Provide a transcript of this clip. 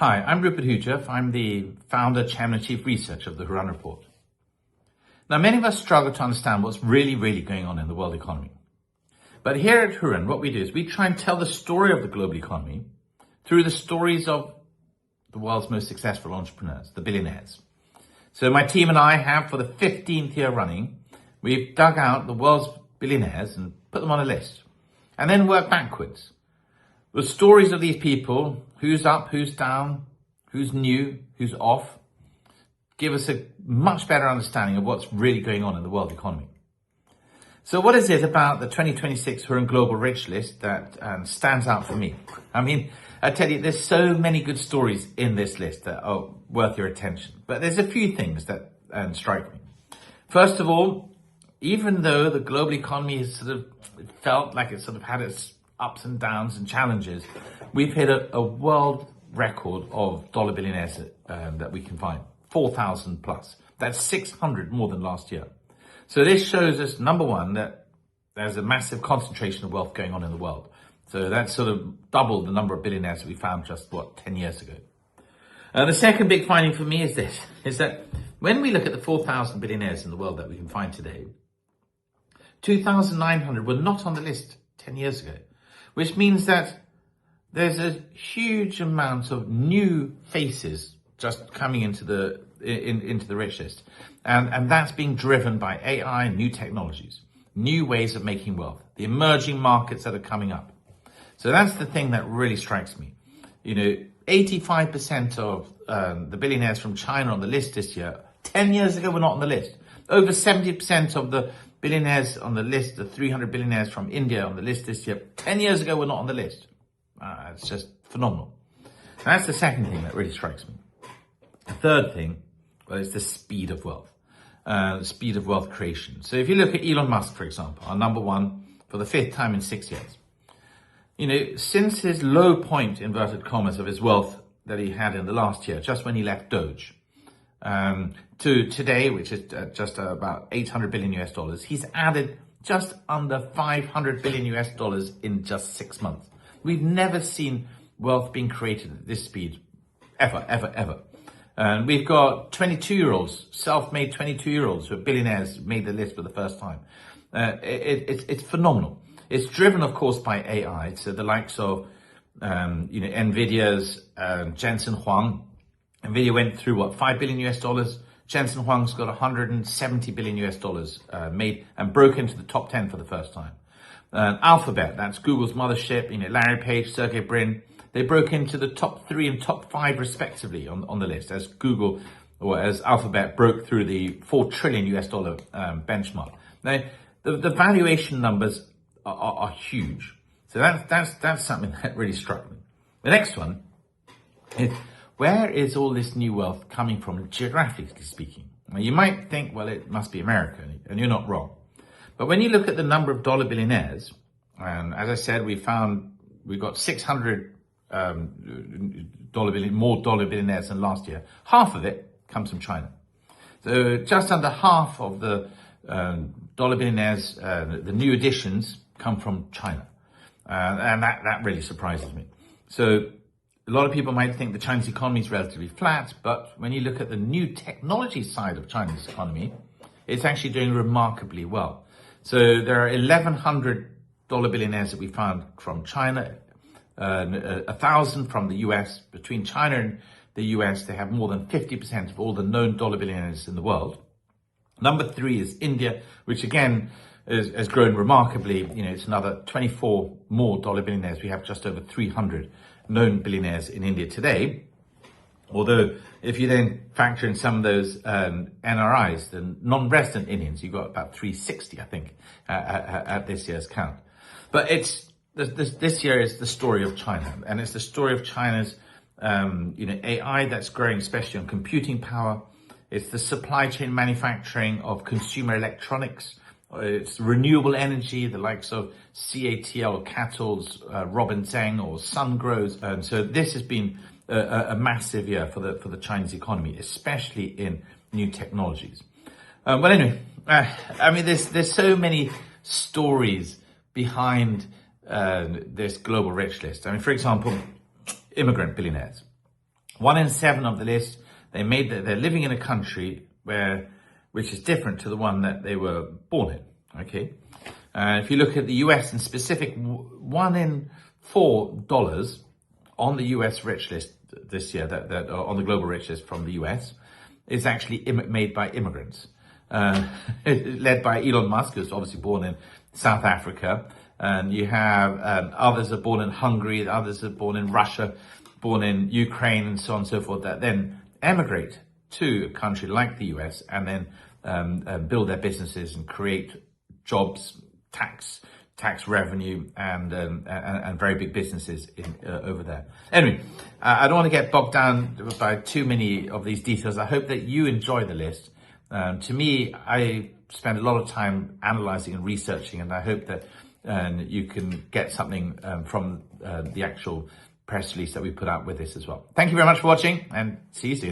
Hi, I'm Rupert Hujof. I'm the founder, chairman, and chief researcher of the Hurun report. Now, many of us struggle to understand what's really going on in the world economy. But here at Hurun, what we do is we try and tell the story of the global economy through the stories of the world's most successful entrepreneurs, the billionaires. So my team and I have, for the 15th year running, we've dug out the world's billionaires and put them on a list, and then work backwards. The stories of these people, who's up, who's down, who's new, who's off, give us a much better understanding of what's really going on in the world economy. So what is it about the 2026 Hurun Global Rich List that stands out for me? I mean, I tell you, there's so many good stories in this list that are worth your attention. But there's a few things that strike me. First of all, even though the global economy has sort of felt like it sort of had its ups and downs and challenges, we've hit a world record of dollar billionaires that we can find, 4,000 plus. That's 600 more than last year. So this shows us, number one, that there's a massive concentration of wealth going on in the world. So that's sort of doubled the number of billionaires that we found just, 10 years ago. The second big finding for me is that when we look at the 4,000 billionaires in the world that we can find today, 2,900 were not on the list 10 years ago, which means that there's a huge amount of new faces just coming into the rich list. And that's being driven by AI and new technologies, new ways of making wealth, the emerging markets that are coming up. So that's the thing that really strikes me. 85% of the billionaires from China on the list this year, 10 years ago, were not on the list. Over 70% of the billionaires on the list, the 300 billionaires from India on the list this year, 10 years ago were not on the list. It's just phenomenal. And that's the second thing that really strikes me. The third thing, is the speed of wealth, speed of wealth creation. So if you look at Elon Musk, for example, our number one for the 5th time in 6 years, since his low point, inverted commas, of his wealth that he had in the last year, just when he left Doge, to today, which is just about 800 billion US dollars, he's added just under 500 billion US dollars in just 6 months. We've never seen wealth being created at this speed, ever. And we've got 22-year-olds, self-made 22-year-olds who are billionaires, made the list for the first time. It's phenomenal. It's driven, of course, by AI. So the likes of, Nvidia's Jensen Huang. Nvidia went through, 5 billion US dollars. Jensen Huang's got 170 billion US dollars made and broke into the top 10 for the first time. Alphabet, that's Google's mothership, Larry Page, Sergey Brin, they broke into the top 3 and top 5 respectively on the list as Google, or as Alphabet, broke through the 4 trillion US dollar benchmark. Now, the valuation numbers are huge. So that's something that really struck me. The next one is, where is all this new wealth coming from, geographically speaking? Now, you might think, it must be America, and you're not wrong. But when you look at the number of dollar billionaires, and as I said, we've got 600 more dollar billionaires than last year. Half of it comes from China. So just under half of the dollar billionaires, the new additions, come from China. And that really surprises me. So a lot of people might think the Chinese economy is relatively flat, but when you look at the new technology side of China's economy, it's actually doing remarkably well. So there are 1,100 dollar billionaires that we found from China, 1,000 from the US. Between China and the US, they have more than 50% of all the known dollar billionaires in the world. Number 3 is India, which again has grown remarkably. It's another 24 more dollar billionaires. We have just over 300 known billionaires in India today. Although, if you then factor in some of those NRIs, the non-resident Indians, you've got about 360, I think, at this year's count. But this year is the story of China, and it's the story of China's, AI that's growing, especially on computing power. It's the supply chain manufacturing of consumer electronics. It's renewable energy, the likes of CATL, Cattle's, Robin Zeng, or Sungrow's. And so this has been a massive year for the Chinese economy, especially in new technologies. There's so many stories behind this global rich list. For example, immigrant billionaires. 1 in 7 of the list, they're living in a country which is different to the one that they were born in. Okay, if you look at the US in specific, $1 in 4 on the US rich list this year, that on the global rich list from the US, is actually made by immigrants, led by Elon Musk, who's obviously born in South Africa, and you have others are born in Hungary, others are born in Russia, born in Ukraine, and so on and so forth, that then emigrate to a country like the US and then build their businesses and create jobs, tax revenue, and very big businesses over there. Anyway, I don't want to get bogged down by too many of these details. I hope that you enjoy the list. To me, I spend a lot of time analyzing and researching, and I hope that you can get something from the actual press release that we put out with this as well. Thank you very much for watching, and see you soon.